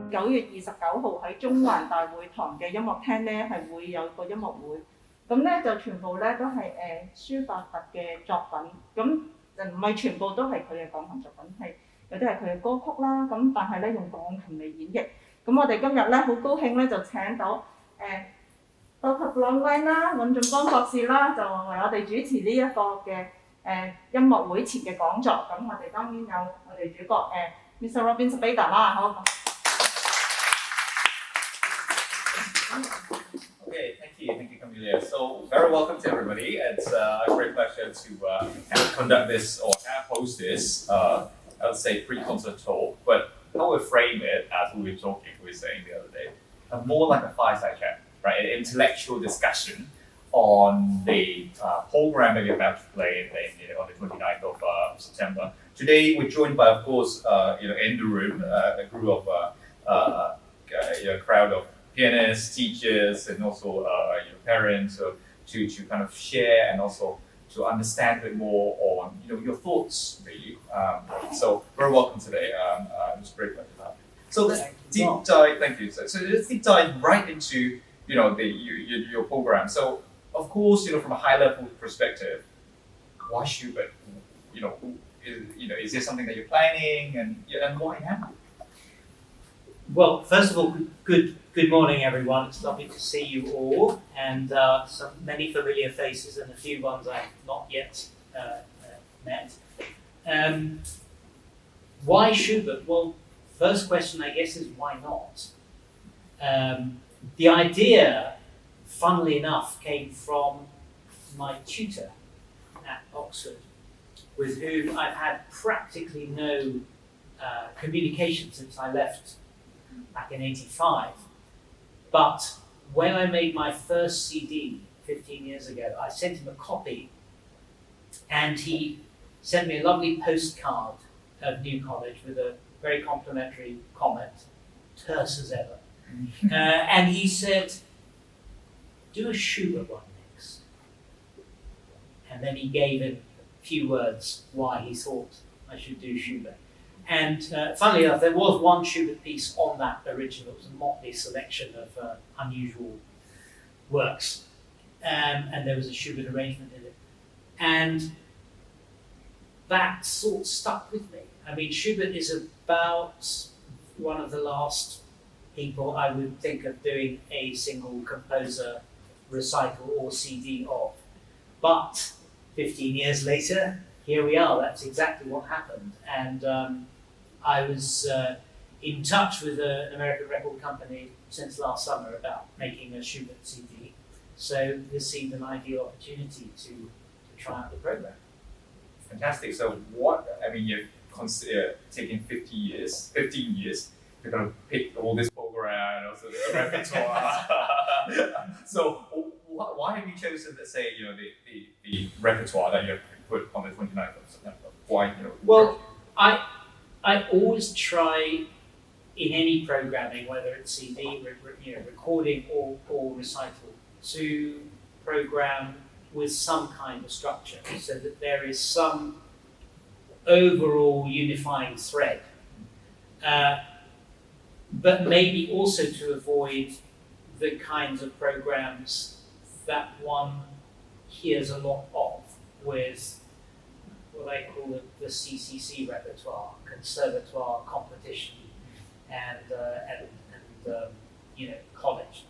9月29號喺中環大會堂嘅音樂廳咧係會有個音樂會，咁咧就全部咧都係舒伯特嘅作品，咁就唔係全部都係佢嘅鋼琴作品，係有啲係佢嘅歌曲啦，咁但係咧用鋼琴嚟演繹。咁我哋今日咧好高興咧就請到Dr Blanc Wan 啦，尹俊邦博士啦，就為我哋主持呢一個嘅音樂會前嘅講座。咁我哋當然有我哋主角Mr Robin Zebaida 啦，好。Okay, thank you, Camelia. So, very welcome to everybody. It's a great pleasure to conduct this or host this, I would say, pre-concert talk. But how we frame it, as we were saying the other day, more like a fireside chat, right? An intellectual discussion on the program that we're about to play on the 29th of September. Today, we're joined by, of course, in the room, a group of crowd of pianists, teachers, and also parents, to kind of share and also to understand a bit more on your thoughts, really. So very welcome today. It's a great pleasure to have you. So let's deep dive. Thank you. So let's deep dive right into your program. So of course, from a high level perspective, why Schubert? Is there something that you're planning, and why now? Well, first of all, good morning, everyone. It's lovely to see you all, and many familiar faces and a few ones I've not yet met. Why Schubert? Well, first question, I guess, is why not? The idea, funnily enough, came from my tutor at Oxford, with whom I've had practically no communication since I left back in '85. But when I made my first CD 15 years ago, I sent him a copy, and he sent me a lovely postcard of New College with a very complimentary comment, terse as ever. And he said, do a Schubert one next. And then he gave in a few words why he thought I should do Schubert. And funnily enough, there was one Schubert piece on that original. It was a motley selection of unusual works. And there was a Schubert arrangement in it. And that sort of stuck with me. I mean, Schubert is about one of the last people I would think of doing a single composer recital or CD of. But 15 years later, here we are. That's exactly what happened. And I was in touch with an American record company since last summer about making a Schubert CD. So this seemed an ideal opportunity to try out the program. Fantastic. So you consider taking 15 years to kind of pick all this program and also the repertoire. So why have you chosen, let's say, the repertoire that you have put on the 29th of September? Why, Well, I always try in any programming, whether it's CD, recording or recital, to program with some kind of structure, so that there is some overall unifying thread. But maybe also to avoid the kinds of programs that one hears a lot of, with what I call the CCC repertoire, conservatoire, competition, and college.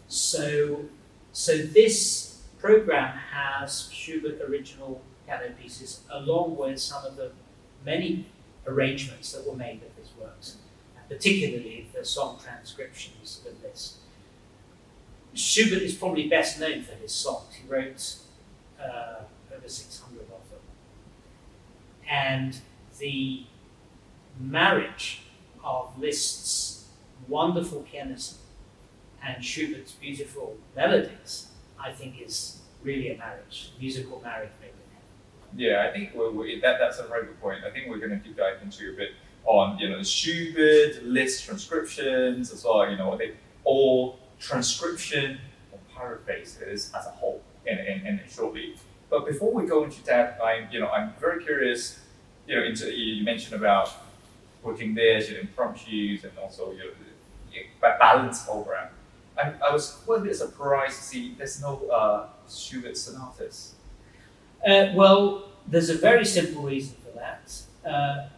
So this program has Schubert original piano pieces, along with some of the many arrangements that were made of his works, and particularly the song transcriptions of Liszt. Schubert is probably best known for his songs. He wrote over 600 of them. And the marriage of Liszt's wonderful pianism and Schubert's beautiful melodies, I think, is really a musical marriage made in heaven. Yeah, I think that's a very good point. I think we're going to deep dive into a bit on the Schubert, Liszt transcriptions as well. Or transcription or paraphrases as a whole, and shortly. But before we go into that, I'm very curious. You mentioned about putting this, impromptus, and also balanced program. I was quite a bit surprised to see there's no Schubert sonatas. Well, there's a very simple reason for that.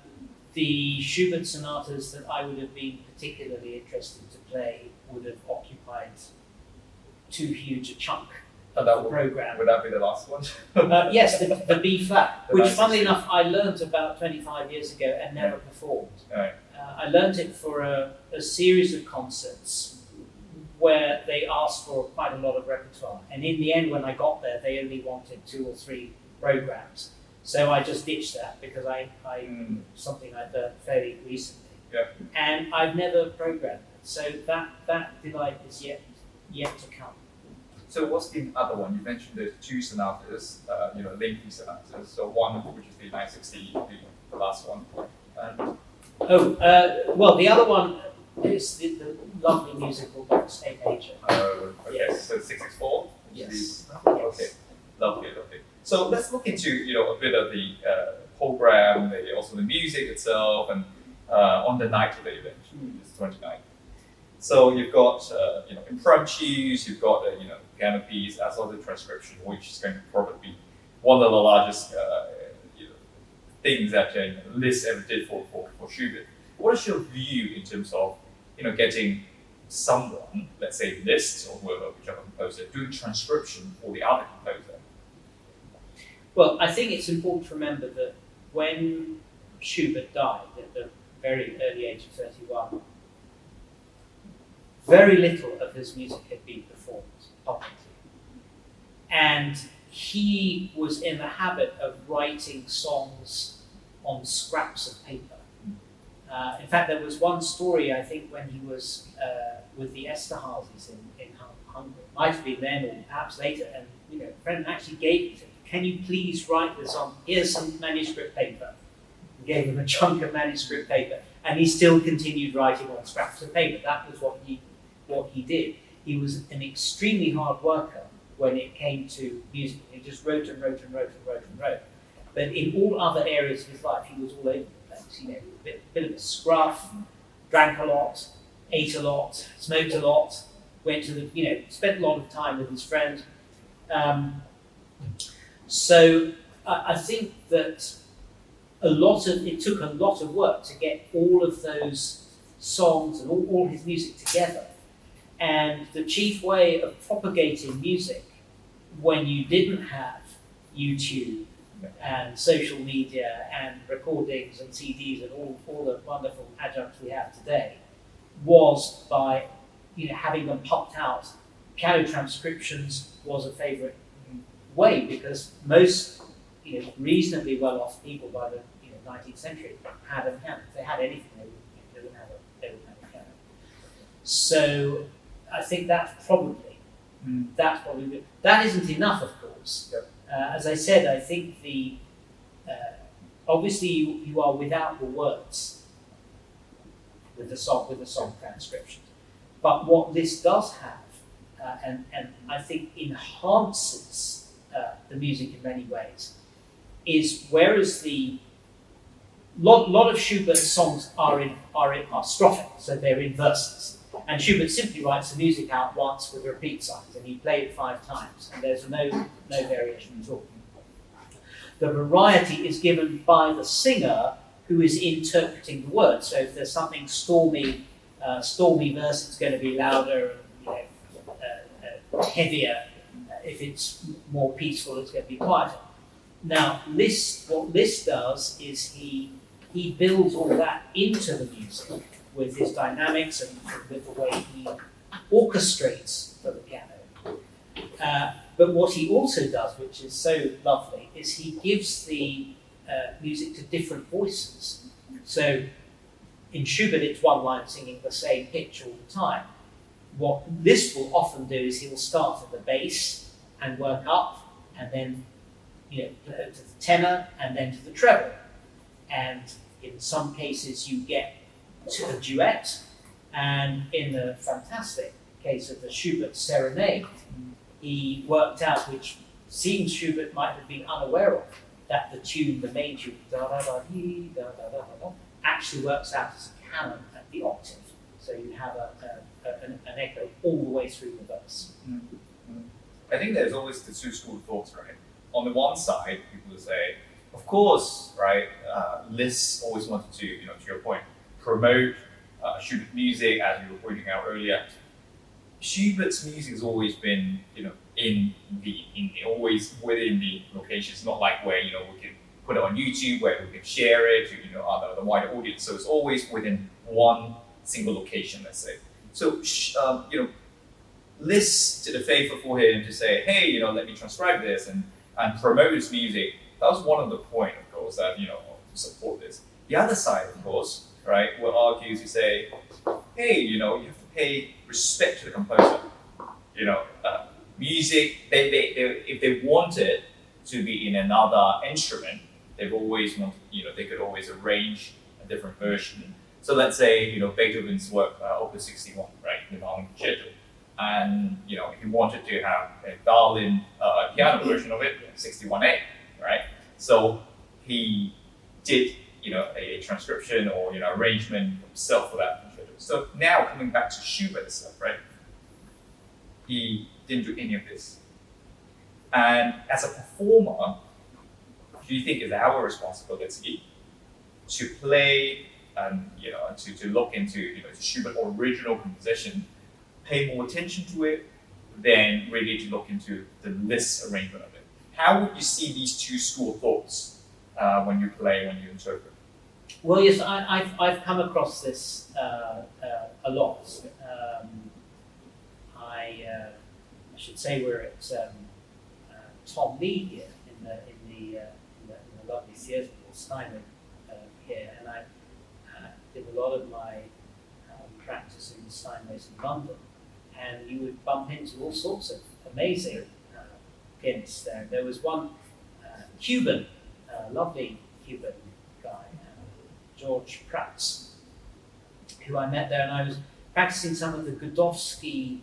The Schubert sonatas that I would have been particularly interested to play would have occupied too huge a chunk of the program. Would that be the last one? Yes, the B flat, which, funnily 916. enough, I learnt about 25 years ago and never performed. Right. I learnt it for a series of concerts where they asked for quite a lot of repertoire. And in the end, when I got there, they only wanted 2 or 3 programs. So I just ditched that because something I learned fairly recently. Yeah. And I've never programmed it. So that delight is yet to come. So what's the other one? You mentioned there's 2 sonatas, lengthy sonatas. So one which is the 960, the last one. And well, the other one is the lovely musical box A major. okay, Yes. so 664. Yes. Okay, lovely. So let's look into a bit of the program, also the music itself, and on the night of the event, which is 29th. So you've got impromptus, you've got piano piece, as well as the transcription, which is going to probably be one of the largest things that Liszt ever did for Schubert. What is your view in terms of getting someone, let's say Liszt or whoever, whichever composer, doing transcription for the other composer? Well, I think it's important to remember that when Schubert died at the very early age of 31, very little of his music had been performed publicly. And he was in the habit of writing songs on scraps of paper. In fact, there was one story, I think, when he was with the Esterházys in Hungary. Might have been then or perhaps later, and a friend actually gave it to him. Can you please write this on? Here's some manuscript paper. He gave him a chunk of manuscript paper, and he still continued writing on scraps of paper. That was what he did. He was an extremely hard worker when it came to music. He just wrote and wrote and wrote and wrote and wrote. But in all other areas of his life, he was all over the place. A bit of a scruff, drank a lot, ate a lot, smoked a lot, went to spent a lot of time with his friend. So I think that it took a lot of work to get all of those songs and all his music together. And the chief way of propagating music when you didn't have YouTube and social media and recordings and CDs and all the wonderful adjuncts we have today was by having them pumped out. Piano transcriptions was a favorite way because most reasonably well-off people by the 19th century had a piano. If they had anything, they would have a piano. So I think that's probably good. That isn't enough, of course. Yep. As I said, I think obviously you are without the words with the song transcription. But what this does have, and I think enhances the music in many ways, is whereas the lot of Schubert's songs are strophic, so they're in verses. And Schubert simply writes the music out once with repeat signs, and he played it 5 times, and there's no variation at all. The variety is given by the singer who is interpreting the words. So if there's something stormy verse, it's going to be louder and heavier. If it's more peaceful, it's going to be quieter. Now, what Liszt does is he builds all that into the music with his dynamics and with the way he orchestrates for the piano. But what he also does, which is so lovely, is he gives the music to different voices. So in Schubert, it's one line singing the same pitch all the time. What Liszt will often do is he'll start at the bass and work up, and then to the tenor, and then to the treble. And in some cases, you get to the duet, and in the fantastic case of the Schubert Serenade, he worked out, which seems Schubert might have been unaware of, that the main tune, actually works out as a canon at the octave. So you have an echo all the way through the verse. I think there's always the two schools of thoughts, right? On the one side, people will say, of course, right, Liszt always wanted to, to your point, promote Schubert music, as you were pointing out earlier. Schubert's music has always been, always within the location. It's not like where, we can put it on YouTube, where we can share it to, the wider audience. So it's always within one single location, let's say. So, Liszt did a favor for him to say, hey, let me transcribe this and promote his music. That was one of the point, of course, that, to support this. The other side, of course, right, will argue to say, hey, you have to pay respect to the composer. Music, if they wanted to be in another instrument, they've always wanted, they could always arrange a different version. So let's say, Beethoven's work, Opus 61, right, the Violin Concerto. And, he wanted to have a violin piano version of it, 61A, right? So he did, a transcription or, arrangement himself for that concerto. So now coming back to Schubert itself, right? He didn't do any of this. And as a performer, do you think it's our responsibility to play and, to look into, Schubert's original composition, pay more attention to it than really to look into the Liszt arrangement of it? How would you see these two school of thoughts when you play, when you interpret? Well, yes, I've come across this a lot. I should say we're at Tom Lee here in the lovely theatre called Steinway here, and I did a lot of my practice in Steinways in London, and you would bump into all sorts of amazing pianists there. There was one Cuban, lovely Cuban guy, George Prats, who I met there, and I was practicing some of the Godowsky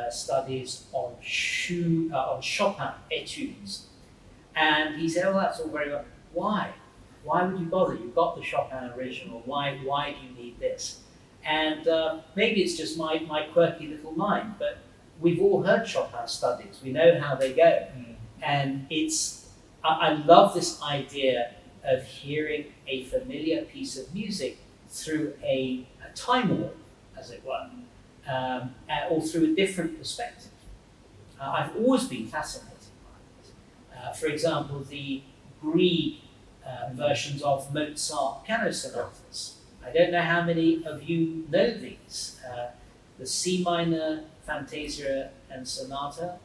studies on Chopin etudes. And he said, oh, that's all very well. Why? Why would you bother? You've got the Chopin original. Why do you need this? And maybe it's just my quirky little mind, but we've all heard Chopin studies. We know how they go. And I love this idea of hearing a familiar piece of music through a time warp, as it were, or through a different perspective. I've always been fascinated by it. For example, the Grieg versions of Mozart piano sonatas. I don't know how many of you know these. The C minor Fantasia and Sonata,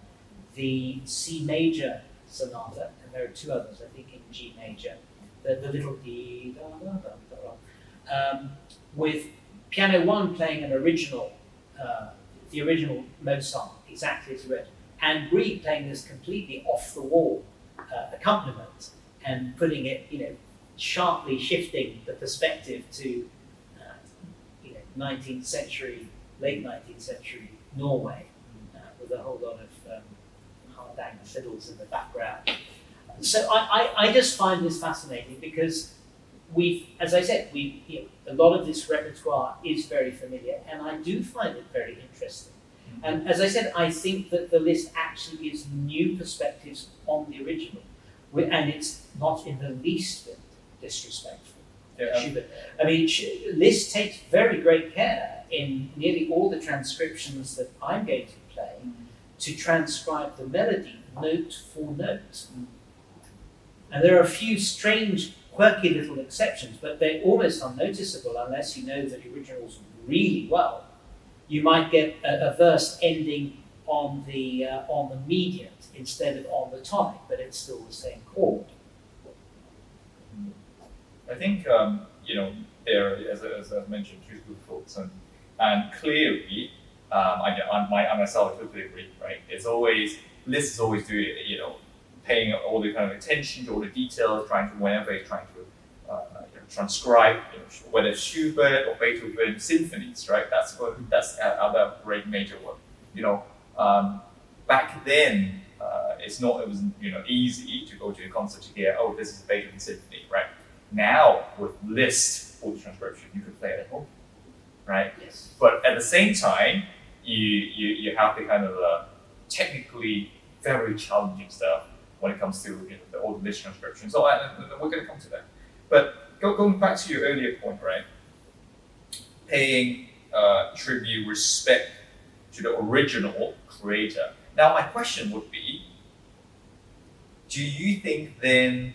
the C major Sonata, and there are two others, I think, in G major. The little dee da da da da, with piano one playing an original, the original Mozart, exactly as read, and Grieg playing this completely off the wall accompaniment and putting it, sharply shifting the perspective to, 19th century, late 19th century Norway, with a whole lot of hard-banging fiddles in the background. So I just find this fascinating because as I said, a lot of this repertoire is very familiar, and I do find it very interesting. And as I said, I think that the list actually gives new perspectives on the original, and it's not in the least bit disrespectful. Schubert. I mean, Liszt takes very great care in nearly all the transcriptions that I'm going to play to transcribe the melody note for note. And there are a few strange, quirky little exceptions, but they're almost unnoticeable unless you know the originals really well. You might get a verse ending on the mediant instead of on the tonic, but it's still the same chord. I think, there, as I mentioned, two schools of thoughts, and clearly, I myself totally agree, right? Liszt is always doing it, paying all the kind of attention to all the details, whenever he's trying to transcribe, whether it's Schubert or Beethoven symphonies, right? That's other great major work. Back then, it wasn't easy to go to a concert to hear, oh, this is a Beethoven symphony, right? Now with Liszt, audio transcription, you could play it at home, right? Yes. But at the same time, you have the kind of technically very challenging stuff when it comes to the old list transcription. So we're going to come to that. But going back to your earlier point, right? Paying tribute, respect to the original creator. Now, my question would be, do you think then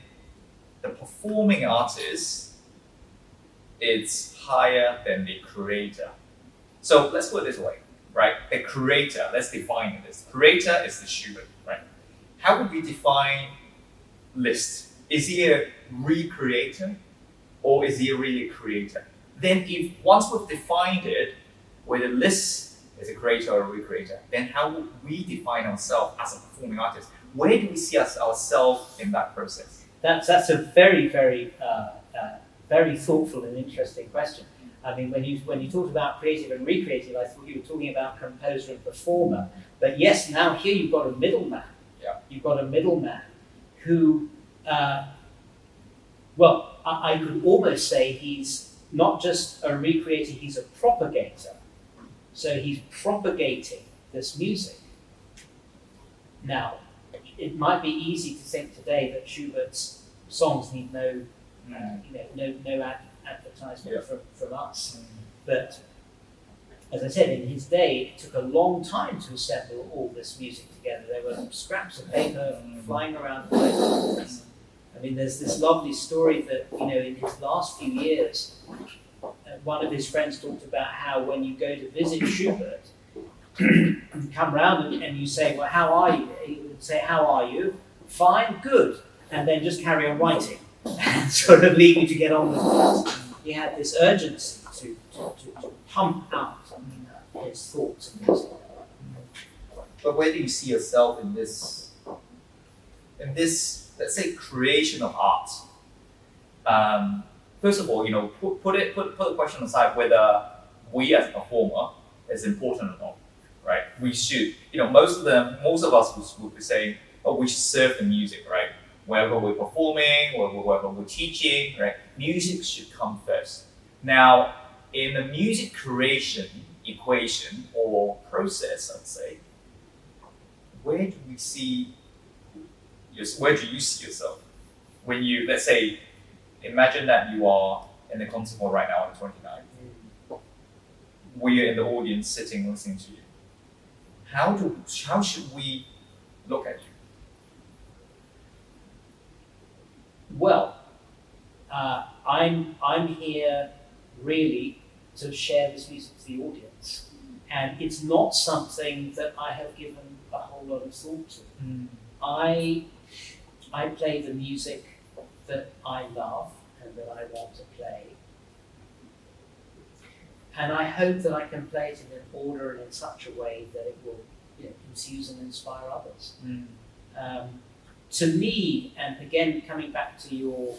the performing artist is higher than the creator? So let's put it this way, right? The creator, let's define this. The creator is the Schubert, right? How would we define Liszt? Is he a recreator or is he a really creator? Then if once we've defined it, whether Liszt is a creator or a recreator, then how would we define ourselves as a performing artist? Where do we see ourselves in that process? That's a very, very, very thoughtful and interesting question. I mean, when you talked about creative and recreative, I thought you were talking about composer and performer. But yes, now here you've got a middleman. Yeah. You've got a middleman who, well, I could almost say he's not just a recreator, he's a propagator. So he's propagating this music. Now, it might be easy to think today that Schubert's songs need no advertisement from us. But as I said, in his day, it took a long time to assemble all this music together. There were scraps of paper flying around. I mean, there's this lovely story that, in his last few years, one of his friends talked about how when you go to visit Schubert, you come round and you say, well, how are you? He would say, how are you? Fine, good. And then just carry on writing and sort of leave you to get on with it. He had this urgency to pump out his thoughts and music. But where do you see yourself in this, let's say, creation of art? First of all, put the question aside whether we as a performer is important or not, right? We should, most of us would be saying, oh, we should serve the music, right? Wherever we're performing or wherever we're teaching, right? Music should come first. Now, in the music creation equation or process, I'd say, where do you see yourself? When you, let's say, imagine that you are in the concert hall right now on the 29th. We are in the audience sitting listening to you. How should we look at you? Well, I'm here really to share this music to the audience, and it's not something that I have given a whole lot of thought to. I play the music that I love and that I want to play, and I hope that I can play it in an order and in such a way that it will infuse and inspire others. To me, and again coming back to your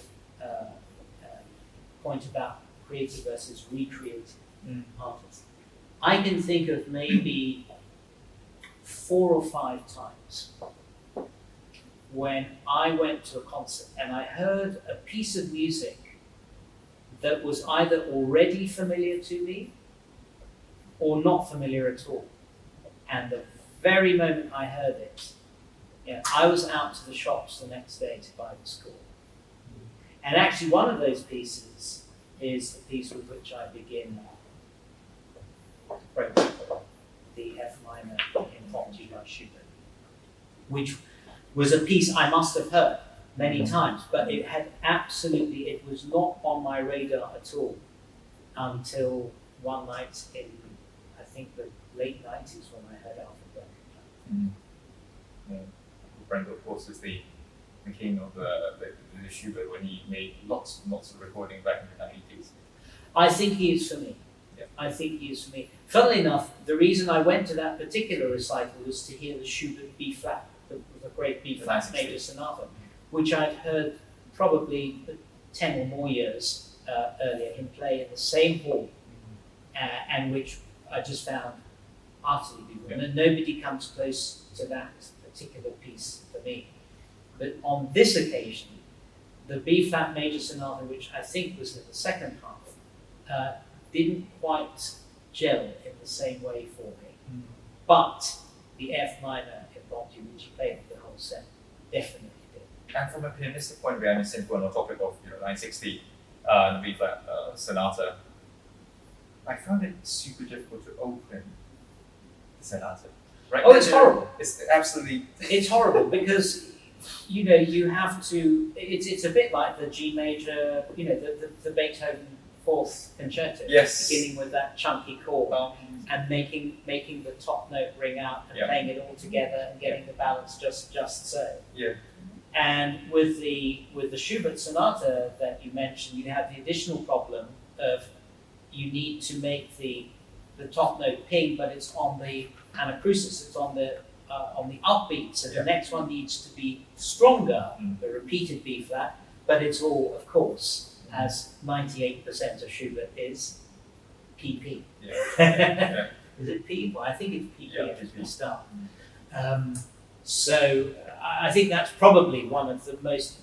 point about creative versus recreative artists, I can think of maybe 4 or 5 times when I went to a concert and I heard a piece of music that was either already familiar to me or not familiar at all. And the very moment I heard it, I was out to the shops the next day to buy the score. And actually one of those pieces is the piece with which I begin, for example, the F minor Impromptus by Schubert, which was a piece I must have heard many times, but it was not on my radar at all until one night in, I think, the late 90s when I heard Alfred Blanc. Frank, of course, is the king of the Schubert when he made lots and lots of recordings back in the 90s. I think he is for me. Yeah. I think he is for me. Funnily enough, the reason I went to that particular recital was to hear the Schubert B-flat, the great B-flat major sonata, which I'd heard probably 10 or more years earlier him play in the same hall, and which I just found utterly beautiful. And nobody comes close to that particular piece for me. But on this occasion, the B-flat major sonata, which I think was in the second half, didn't quite gel in the same way for me. But the F minor Impromptu, which you played the whole set, definitely did. And from a pianistic point of view, I mean, since we're on the topic of 960 the B flat sonata, I found it super difficult to open the sonata. Right? Oh, it's horrible. It's absolutely. It's horrible because you have to. It's a bit like the G major, the Beethoven Fourth Concerto. Yes. Beginning with that chunky chord and making the top note ring out and playing it all together and getting the balance just so. Yeah. And with the Schubert sonata that you mentioned, you have the additional problem of you need to make the top note ping, but it's on the anacrusis, it's on the upbeat, so the next one needs to be stronger, the repeated B flat, but it's all, of course, as 98% of Schubert is PP. Yeah. Is it P? Well, I think it's PP as we start. Mm. So I think that's probably one of the most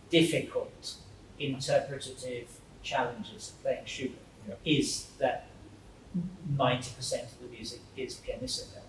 difficult interpretative challenges of playing Schubert, is that 90% of the music is pianissimo.